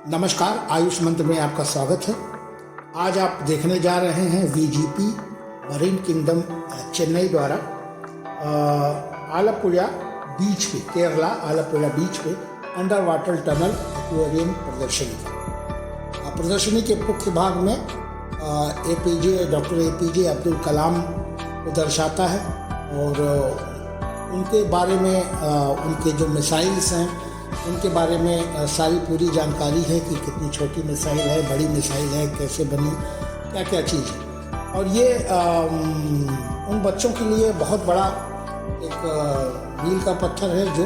नमस्कार, आयुष मंत्र में आपका स्वागत है। आज आप देखने जा रहे हैं वीजीपी मरीन किंगडम चेन्नई द्वारा आलपुझा बीच पे, केरला आलपुझा बीच पे अंडर वाटर टनल एक्वेरियम प्रदर्शनी। प्रदर्शनी के मुख्य भाग में डॉक्टर एपीजे अब्दुल कलाम को दर्शाता है और उनके बारे में उनके जो मिसाइल्स हैं उनके बारे में सारी पूरी जानकारी है कि कितनी छोटी मिसाइल है, बड़ी मिसाइल है, कैसे बनी, क्या क्या चीज़ है। और ये उन बच्चों के लिए बहुत बड़ा एक मील का पत्थर है जो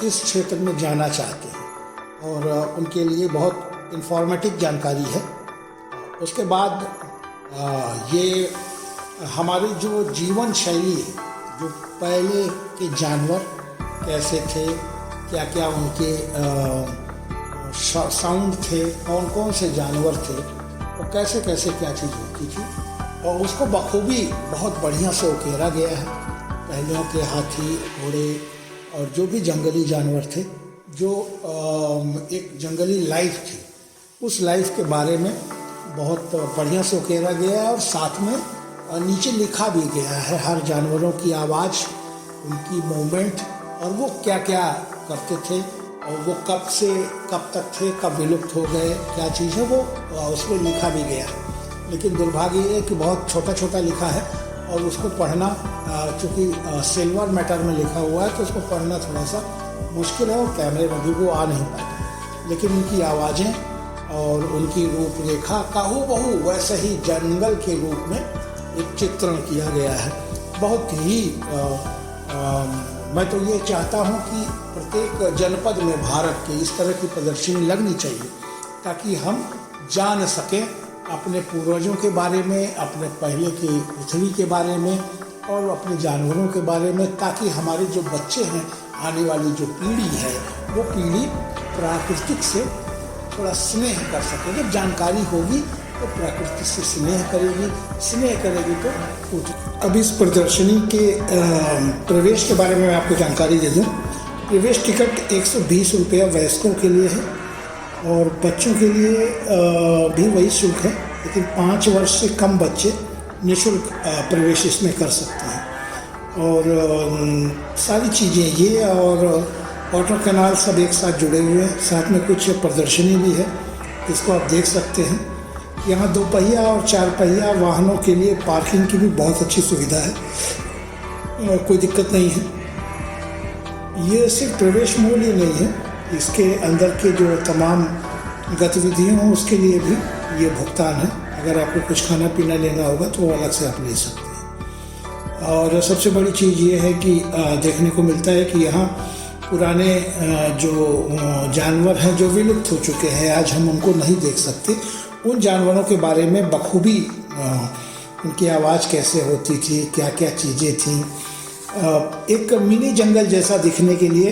इस क्षेत्र में जाना चाहते हैं और उनके लिए बहुत इंफॉर्मेटिव जानकारी है। उसके बाद ये हमारी जो जीवन शैली है, जो पहले के जानवर कैसे थे, क्या क्या उनके साउंड थे, कौन कौन से जानवर थे और कैसे कैसे क्या चीज़ होती थी, और उसको बखूबी बहुत बढ़िया से उकेरा गया है। पहले के हाथी, घोड़े और जो भी जंगली जानवर थे, जो एक जंगली लाइफ थी, उस लाइफ के बारे में बहुत बढ़िया से उकेरा गया है। और साथ में नीचे लिखा भी गया है हर जानवरों की आवाज़, उनकी मूवमेंट और वो क्या क्या करते थे और वो कब से कब तक थे, कब विलुप्त हो गए, क्या चीज़ है, वो उसमें लिखा भी गया है। लेकिन दुर्भाग्य ये है कि बहुत छोटा छोटा लिखा है और उसको पढ़ना, चूँकि सिल्वर मैटर में लिखा हुआ है तो उसको पढ़ना थोड़ा सा मुश्किल है और कैमरे में भी वो आ नहीं पाता। लेकिन उनकी आवाज़ें और उनकी रूपरेखा का हूबहू वैसे ही जंगल के रूप में एक चित्रण किया गया है। बहुत ही मैं तो ये चाहता हूँ कि प्रत्येक जनपद में भारत के इस तरह की प्रदर्शनी लगनी चाहिए ताकि हम जान सकें अपने पूर्वजों के बारे में, अपने पहले की पृथ्वी के बारे में और अपने जानवरों के बारे में, ताकि हमारे जो बच्चे हैं, आने वाली जो पीढ़ी है, वो पीढ़ी प्राकृतिक से थोड़ा स्नेह कर सके। जब जानकारी होगी तो प्रकृति से स्नेह करेगी, स्नेह करेगी तो कुछ। अब इस प्रदर्शनी के प्रवेश के बारे में मैं आपको जानकारी दे दूं। प्रवेश टिकट 120 रुपया वयस्कों के लिए है और बच्चों के लिए भी वही शुल्क है, लेकिन 5 वर्ष से कम बच्चे निःशुल्क प्रवेश इसमें कर सकते हैं। और सारी चीज़ें ये और वाटर कैनाल सब एक साथ जुड़े हुए हैं। साथ में कुछ प्रदर्शनी भी है, इसको आप देख सकते हैं। यहाँ 2 पहिया और 4 पहिया वाहनों के लिए पार्किंग की भी बहुत अच्छी सुविधा है, कोई दिक्कत नहीं है। ये सिर्फ प्रवेश मूल्य ही नहीं है, इसके अंदर के जो तमाम गतिविधियाँ हों उसके लिए भी ये भुगतान है। अगर आपको कुछ खाना पीना लेना होगा तो वो अलग से आप ले सकते हैं। और सबसे बड़ी चीज़ ये है कि देखने को मिलता है कि यहाँ पुराने जो जानवर हैं जो विलुप्त हो चुके हैं, आज हम उनको नहीं देख सकते, उन जानवरों के बारे में बखूबी उनकी आवाज़ कैसे होती थी, क्या क्या चीज़ें थीं, एक मिनी जंगल जैसा दिखने के लिए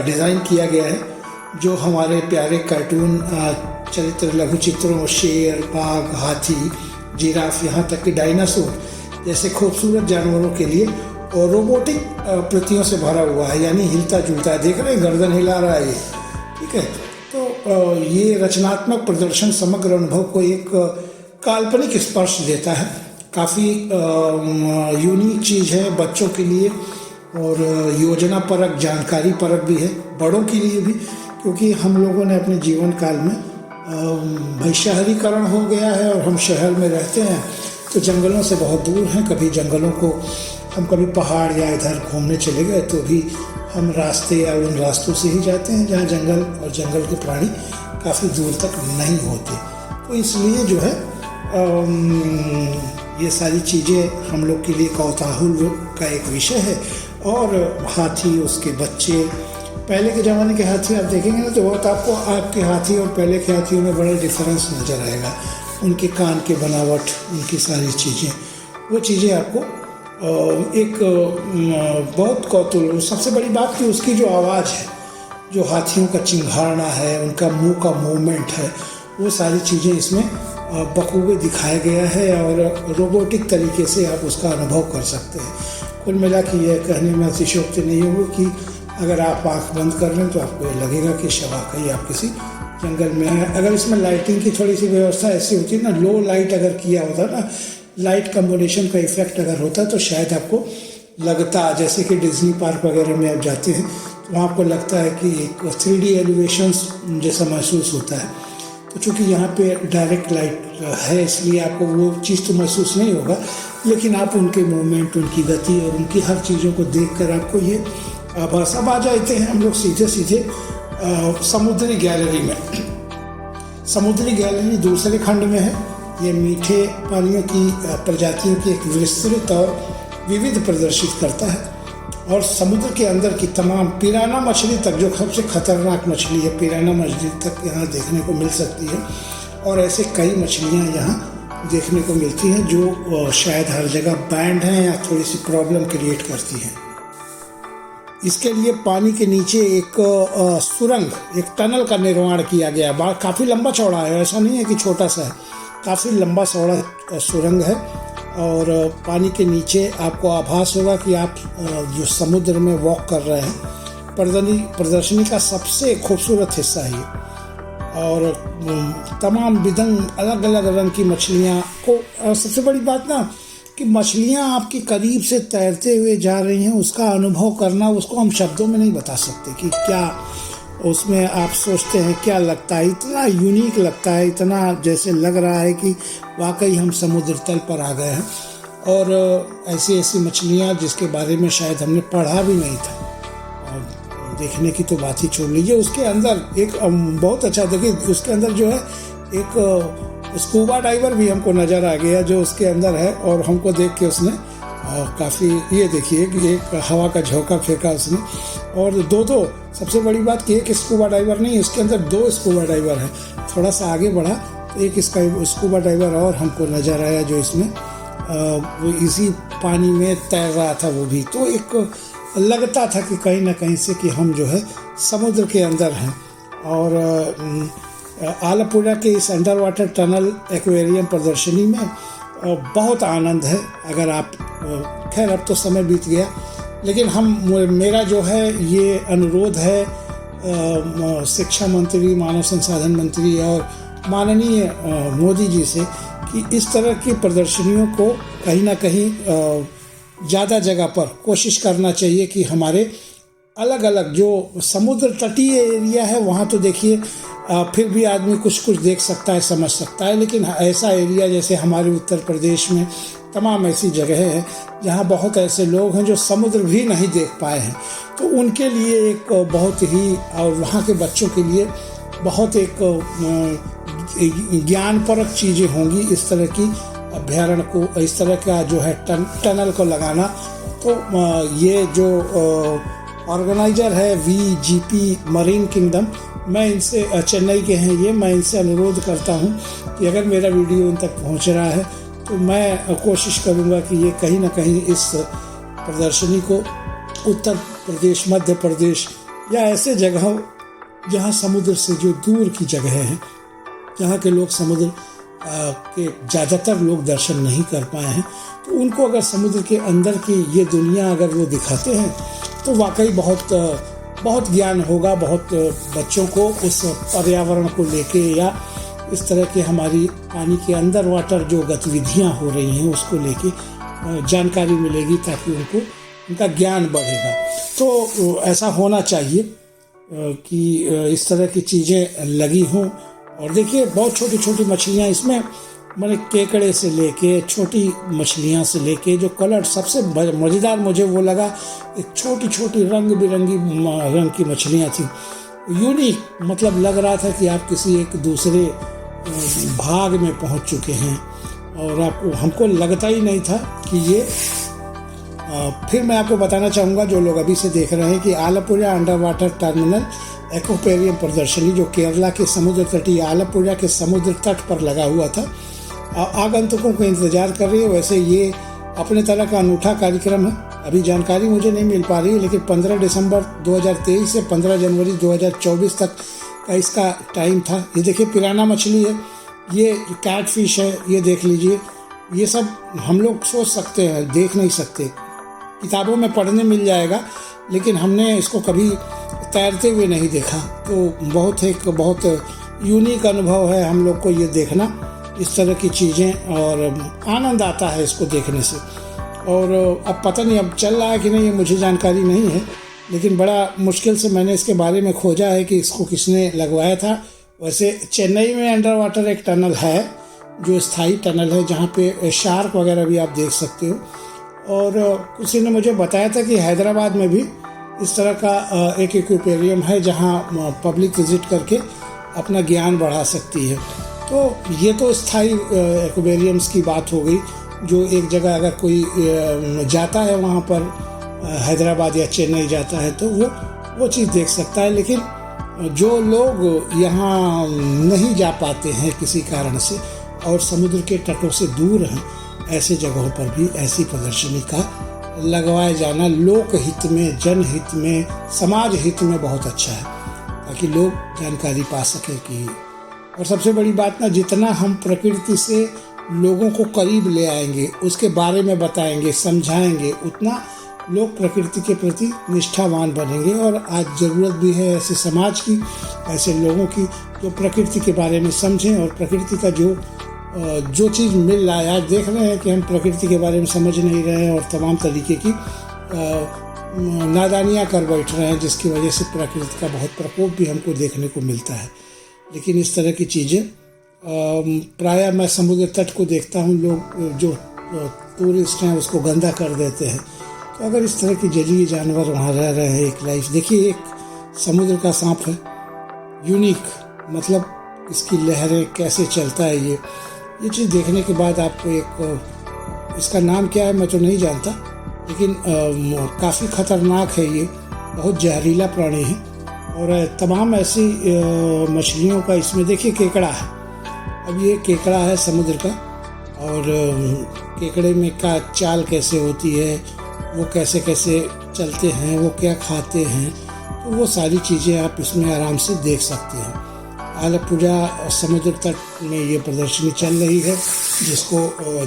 डिज़ाइन किया गया है, जो हमारे प्यारे कार्टून चरित्र लघु चित्रों, शेर, बाघ, हाथी, जिराफ, यहाँ तक कि डायनासोर जैसे खूबसूरत जानवरों के लिए और रोबोटिक प्रतियों से भरा हुआ है, यानी हिलता जुलता है। देख रहे हैं, गर्दन हिला रहा है ये, ठीक है। तो ये रचनात्मक प्रदर्शन समग्र अनुभव को एक काल्पनिक स्पर्श देता है। काफ़ी यूनिक चीज़ है बच्चों के लिए और योजना परक, जानकारी परक भी है बड़ों के लिए भी, क्योंकि हम लोगों ने अपने जीवन काल में भाई शहरीकरण हो गया है और हम शहर में रहते हैं तो जंगलों से बहुत दूर हैं। कभी जंगलों को हम कभी पहाड़ या इधर घूमने चले गए तो भी हम रास्ते या उन रास्तों से ही जाते हैं जहाँ जंगल और जंगल के प्राणी काफ़ी दूर तक नहीं होते। तो इसलिए जो है ये सारी चीज़ें हम लोग के लिए कौतूहल का एक विषय है। और हाथी, उसके बच्चे, पहले के ज़माने के हाथी आप देखेंगे ना तो बहुत आपको आपके हाथी और पहले के हाथियों में बड़ा डिफरेंस नज़र आएगा। उनके कान के बनावट, उनकी सारी चीज़ें, वो चीज़ें आपको एक बहुत कौतूहल। सबसे बड़ी बात कि उसकी जो आवाज़ है, जो हाथियों का चिंघाड़ना है, उनका मुंह का मूवमेंट है, वो सारी चीज़ें इसमें बखूबी दिखाया गया है और रोबोटिक तरीके से आप उसका अनुभव कर सकते हैं। कुल मिला के यह कहने में अतिशयोक्ति नहीं होगी कि अगर आप आँख बंद कर लें तो आपको ये लगेगा कि शवाकई आप किसी जंगल में है। अगर इसमें लाइटिंग की थोड़ी सी व्यवस्था ऐसी होती ना, लो लाइट अगर किया होता ना, लाइट कम्बिनेशन का इफेक्ट अगर होता तो शायद आपको लगता, जैसे कि डिज्नी पार्क वगैरह में आप जाते हैं तो वहाँ आपको लगता है कि एक 3D एलिवेशंस जैसा महसूस होता है। तो चूँकि यहाँ पे डायरेक्ट लाइट है इसलिए आपको वो चीज़ तो महसूस नहीं होगा, लेकिन आप उनके मूवमेंट, उनकी गति और उनकी हर चीज़ों को देखकर आपको ये आभास। अब आ जाते हैं हम लोग सीधे समुद्री गैलरी में। समुद्री गैलरी दूसरे खंड में है। ये मीठे पानियों की प्रजातियों की एक विस्तृत और विविध प्रदर्शित करता है, और समुद्र के अंदर की तमाम पिराना मछली तक, जो सबसे खतरनाक मछली है, पिराना मछली तक यहाँ देखने को मिल सकती है। और ऐसे कई मछलियाँ यहाँ देखने को मिलती हैं जो शायद हर जगह बैंड हैं या थोड़ी सी प्रॉब्लम क्रिएट करती हैं। इसके लिए पानी के नीचे एक सुरंग, एक टनल का निर्माण किया गया है। काफ़ी लंबा चौड़ा है, ऐसा नहीं है कि छोटा सा है, काफ़ी लंबा चौड़ा सुरंग है। और पानी के नीचे आपको आभास होगा कि आप जो समुद्र में वॉक कर रहे हैं। प्रदर्शनी का सबसे खूबसूरत हिस्सा है ये, और तमाम बिदंग अलग अलग रंग की मछलियाँ को, और सबसे बड़ी बात ना कि मछलियाँ आपके करीब से तैरते हुए जा रही हैं, उसका अनुभव करना, उसको हम शब्दों में नहीं बता सकते कि क्या उसमें आप सोचते हैं क्या लगता है। इतना यूनिक लगता है, इतना जैसे लग रहा है कि वाकई हम समुद्र तल पर आ गए हैं। और ऐसी ऐसी मछलियाँ जिसके बारे में शायद हमने पढ़ा भी नहीं था, और देखने की तो बात ही छोड़ लीजिए। उसके अंदर एक बहुत अच्छा, देखिए उसके अंदर जो है एक स्कूबा डाइवर भी हमको नज़र आ गया जो उसके अंदर है, और हमको देख के उसने काफ़ी, ये देखिए कि एक हवा का झोंका फेंका उसने। और दो सबसे बड़ी बात कि एक स्कूबा डाइवर नहीं, इसके अंदर 2 स्कूबा डाइवर हैं। थोड़ा सा आगे बढ़ा तो एक इसका स्कूबा डाइवर और हमको नज़र आया जो इसमें वो इसी पानी में तैर रहा था वो भी। तो एक लगता था कि कहीं ना कहीं से कि हम जो है समुद्र के अंदर हैं। और आलपुरा के इस अंडर वाटर टनल एक्वेरियम प्रदर्शनी में बहुत आनंद है। अगर आप, खैर अब तो समय बीत गया, लेकिन मेरा जो है ये अनुरोध है शिक्षा मंत्री, मानव संसाधन मंत्री और माननीय मोदी जी से कि इस तरह की प्रदर्शनियों को कहीं ना कहीं ज़्यादा जगह पर कोशिश करना चाहिए कि हमारे अलग अलग जो समुद्र तटीय एरिया है वहाँ तो देखिए फिर भी आदमी कुछ कुछ देख सकता है, समझ सकता है, लेकिन ऐसा एरिया जैसे हमारे उत्तर प्रदेश में तमाम ऐसी जगह है जहाँ बहुत ऐसे लोग हैं जो समुद्र भी नहीं देख पाए हैं। तो उनके लिए एक बहुत ही, और वहाँ के बच्चों के लिए बहुत एक ज्ञानपरक चीज़ें होंगी इस तरह की अभ्यारण्य को, इस तरह का जो है टनल को लगाना। तो ये जो ऑर्गेनाइजर है VGP मरीन किंगडम, मैं इनसे, चेन्नई के हैं ये, मैं इनसे अनुरोध करता हूँ कि अगर मेरा वीडियो इन तक पहुँच रहा है तो मैं कोशिश करूँगा कि ये कहीं ना कहीं इस प्रदर्शनी को उत्तर प्रदेश, मध्य प्रदेश या ऐसे जगहों जहाँ समुद्र से जो दूर की जगह हैं, जहाँ के लोग समुद्र के ज़्यादातर लोग दर्शन नहीं कर पाए हैं, तो उनको अगर समुद्र के अंदर की ये दुनिया अगर वो दिखाते हैं तो वाकई बहुत ज्ञान होगा, बहुत बच्चों को उस पर्यावरण को लेके या इस तरह के हमारी पानी के अंदर वाटर जो गतिविधियाँ हो रही हैं उसको लेके जानकारी मिलेगी, ताकि उनका ज्ञान बढ़ेगा। तो ऐसा होना चाहिए कि इस तरह की चीज़ें लगी हों। और देखिए बहुत छोटी छोटी मछलियाँ इसमें, मैंने केकड़े से लेके छोटी मछलियाँ से लेके जो कलर, सबसे मज़ेदार मुझे वो लगा, एक छोटी छोटी रंग बिरंगी रंग की मछलियाँ थी, यूनिक, मतलब लग रहा था कि आप किसी एक दूसरे भाग में पहुंच चुके हैं, और आपको, हमको लगता ही नहीं था कि ये फिर मैं आपको बताना चाहूँगा जो लोग अभी से देख रहे हैं कि Alappuzha under water terminal aquarium प्रदर्शनी जो केरला के समुद्र तटीय आलपुरा के समुद्र तट पर लगा हुआ था, आगंतुकों को इंतज़ार कर रही है। वैसे ये अपने तरह का अनूठा कार्यक्रम है, अभी जानकारी मुझे नहीं मिल पा रही है, लेकिन 15 दिसंबर 2023 से 15 जनवरी 2024 तक का इसका टाइम था। ये देखिए पिराना मछली है, ये कैट फिश है, ये देख लीजिए। ये सब हम लोग सोच सकते हैं, देख नहीं सकते, किताबों में पढ़ने मिल जाएगा, लेकिन हमने इसको कभी तैरते हुए नहीं देखा। तो बहुत यूनिक अनुभव है हम लोग को ये देखना, इस तरह की चीज़ें, और आनंद आता है इसको देखने से। और अब पता नहीं अब चल रहा है कि नहीं, ये मुझे जानकारी नहीं है, लेकिन बड़ा मुश्किल से मैंने इसके बारे में खोजा है कि इसको किसने लगवाया था। वैसे चेन्नई में अंडर वाटर एक टनल है जो स्थायी टनल है, जहाँ पे शार्क वगैरह भी आप देख सकते हो। और किसी ने मुझे बताया था कि हैदराबाद में भी इस तरह का एक एक्वेरियम है जहाँ पब्लिक विजिट करके अपना ज्ञान बढ़ा सकती है। तो ये तो स्थायी एक्वेरियम्स की बात हो गई, जो एक जगह अगर कोई जाता है वहाँ पर, हैदराबाद या चेन्नई जाता है तो वो चीज़ देख सकता है। लेकिन जो लोग यहाँ नहीं जा पाते हैं किसी कारण से और समुद्र के तटों से दूर हैं, ऐसे जगहों पर भी ऐसी प्रदर्शनी का लगवाया जाना लोक हित में, जनहित में, समाज हित में बहुत अच्छा है, ताकि लोग जानकारी पा सकें कि। और सबसे बड़ी बात ना, जितना हम प्रकृति से लोगों को करीब ले आएंगे, उसके बारे में बताएंगे, समझाएंगे, उतना लोग प्रकृति के प्रति निष्ठावान बनेंगे। और आज ज़रूरत भी है ऐसे समाज की, ऐसे लोगों की जो प्रकृति के बारे में समझें और प्रकृति का जो चीज़ मिल रहा है। आज देख रहे हैं कि हम प्रकृति के बारे में समझ नहीं रहे हैं और तमाम तरीके की नादानियाँ कर बैठ रहे हैं, जिसकी वजह से प्रकृति का बहुत प्रकोप भी हमको देखने को मिलता है। लेकिन इस तरह की चीज़ें प्रायः मैं समुद्र तट को देखता हूँ, लोग जो टूरिस्ट हैं उसको गंदा कर देते हैं। तो अगर इस तरह के जलीय जानवर वहाँ रह रहे हैं, एक लाइफ देखिए, एक समुद्र का सांप है, यूनिक, मतलब इसकी लहरें कैसे चलता है, ये चीज़ देखने के बाद आपको एक, इसका नाम क्या है मैं तो नहीं जानता, लेकिन काफ़ी ख़तरनाक है, ये बहुत जहरीला प्राणी है। और तमाम ऐसी मछलियों का इसमें देखिए, केकड़ा है। अब ये केकड़ा है समुद्र का, और केकड़े में का चाल कैसे होती है, वो कैसे कैसे चलते हैं, वो क्या खाते हैं, तो वो सारी चीज़ें आप इसमें आराम से देख सकते हैं। आलपुझा समुद्र तट में ये प्रदर्शनी चल रही है, जिसको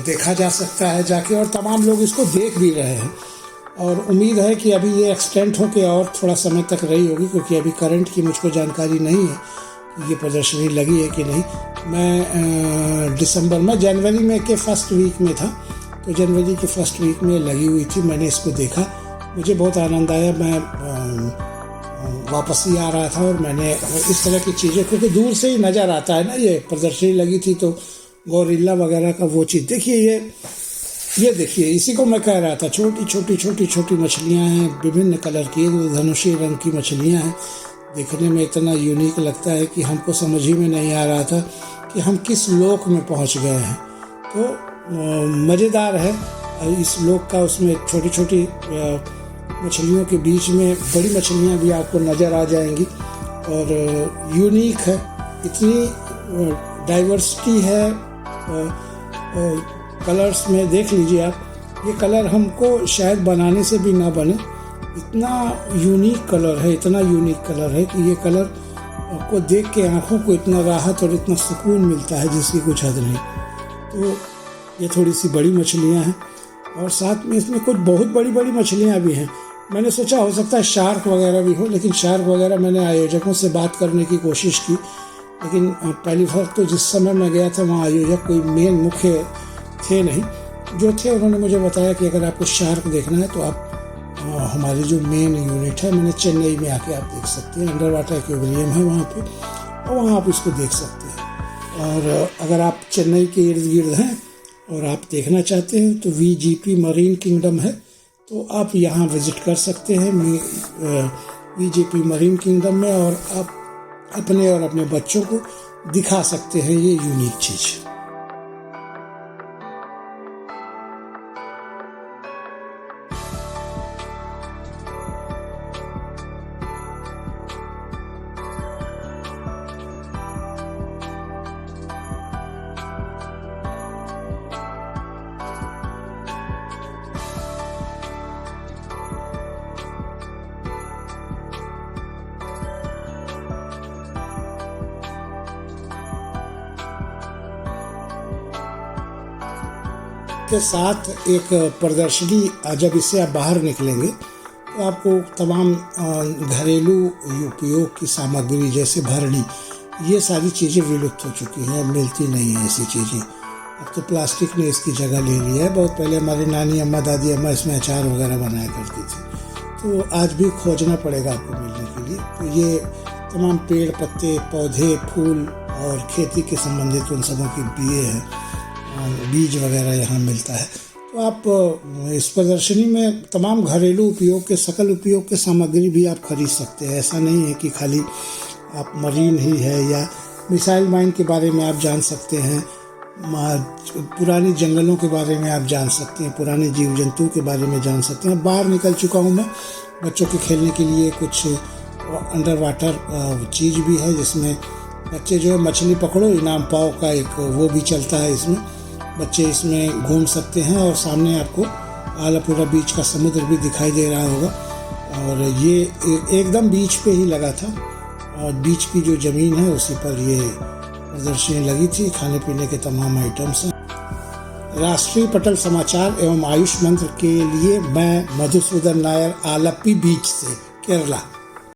देखा जा सकता है जाके, और तमाम लोग इसको देख भी रहे हैं। और उम्मीद है कि अभी ये एक्सटेंड होकर और थोड़ा समय तक रही होगी, क्योंकि अभी करंट की मुझको जानकारी नहीं है कि ये प्रदर्शनी लगी है कि नहीं। मैं दिसंबर में, जनवरी में के फर्स्ट वीक में था, तो जनवरी के फर्स्ट वीक में लगी हुई थी। मैंने इसको देखा, मुझे बहुत आनंद आया। मैं वापस ही आ रहा था और मैंने इस तरह की चीज़ें, क्योंकि दूर से ही नज़र आता है ना, ये प्रदर्शनी लगी थी तो गोरिल्ला वगैरह का वो चीज़ देखिए, ये देखिए, इसी को मैं कह रहा था। छोटी छोटी मछलियाँ हैं, विभिन्न कलर की, धनुषी रंग की मछलियाँ हैं। देखने में इतना यूनिक लगता है कि हमको समझ ही में नहीं आ रहा था कि हम किस लोक में पहुँच गए हैं। तो मज़ेदार है इस लोक का। उसमें छोटी छोटी मछलियों के बीच में बड़ी मछलियाँ भी आपको नज़र आ जाएंगी, और यूनिक है, इतनी डाइवर्सिटी है कलर्स में। देख लीजिए आप, ये कलर हमको शायद बनाने से भी ना बने, इतना यूनिक कलर है, इतना यूनिक कलर है कि ये कलर को देख के आँखों को इतना राहत और इतना सुकून मिलता है जिसकी कुछ हद नहीं। तो ये थोड़ी सी बड़ी मछलियाँ हैं, और साथ में इसमें कुछ बहुत बड़ी बड़ी मछलियाँ भी हैं। मैंने सोचा हो सकता है शार्क वगैरह भी हो, लेकिन शार्क वगैरह मैंने आयोजकों से बात करने की कोशिश की, लेकिन पहली बार तो जिस समय मैं गया था वहाँ आयोजक कोई मेन मुख्य थे नहीं। जो थे उन्होंने मुझे बताया कि अगर आपको शार्क देखना है तो आप हमारी जो मेन यूनिट है, मैंने चेन्नई में आके आप देख सकते हैं, अंडर वाटर एक्वेरियम है वहाँ पे, और वहाँ आप इसको देख सकते हैं। और अगर आप चेन्नई के इर्द गिर्द हैं और आप देखना चाहते हैं तो VGP मरीन किंगडम है, तो आप यहाँ विज़िट कर सकते हैं VGP मरीन किंगडम में, और आप अपने और अपने बच्चों को दिखा सकते हैं ये यूनिक चीज़। के साथ एक प्रदर्शनी, जब इससे आप बाहर निकलेंगे तो आपको तमाम घरेलू उपयोग की सामग्री जैसे भरणी, ये सारी चीज़ें विलुप्त हो चुकी हैं, अब मिलती नहीं हैं ऐसी चीज़ें। अब तो प्लास्टिक ने इसकी जगह ले ली है। बहुत पहले हमारी नानी अम्मा दादी अम्मा इसमें अचार वगैरह बनाया करती थी, तो आज भी खोजना पड़ेगा आपको मिलने के लिए। तो ये तमाम पेड़ पत्ते पौधे फूल और खेती के संबंधित उन सबों की बीज वगैरह यहाँ मिलता है। तो आप इस प्रदर्शनी में तमाम घरेलू उपयोग के सकल उपयोग के सामग्री भी आप खरीद सकते हैं। ऐसा नहीं है कि खाली आप मरीन ही है, या मिसाइल माइन के बारे में आप जान सकते हैं, पुरानी जंगलों के बारे में आप जान सकते हैं, पुराने जीव जंतु के बारे में जान सकते हैं। बाहर निकल चुका हूँ मैं, बच्चों के खेलने के लिए कुछ अंडर वाटर चीज़ भी है, जिसमें बच्चे जो है मछली पकड़ो इनाम पाओ का एक वो भी चलता है। इसमें बच्चे इसमें घूम सकते हैं और सामने आपको आलापुरा बीच का समुद्र भी दिखाई दे रहा होगा। और ये एकदम बीच पे ही लगा था, और बीच की जो ज़मीन है उसी पर ये प्रदर्शनी लगी थी। खाने पीने के तमाम आइटम्स हैं। राष्ट्रीय पटल समाचार एवं आयुष मंत्र के लिए मैं मधुसूदन नायर, आलप्पी बीच से, केरला।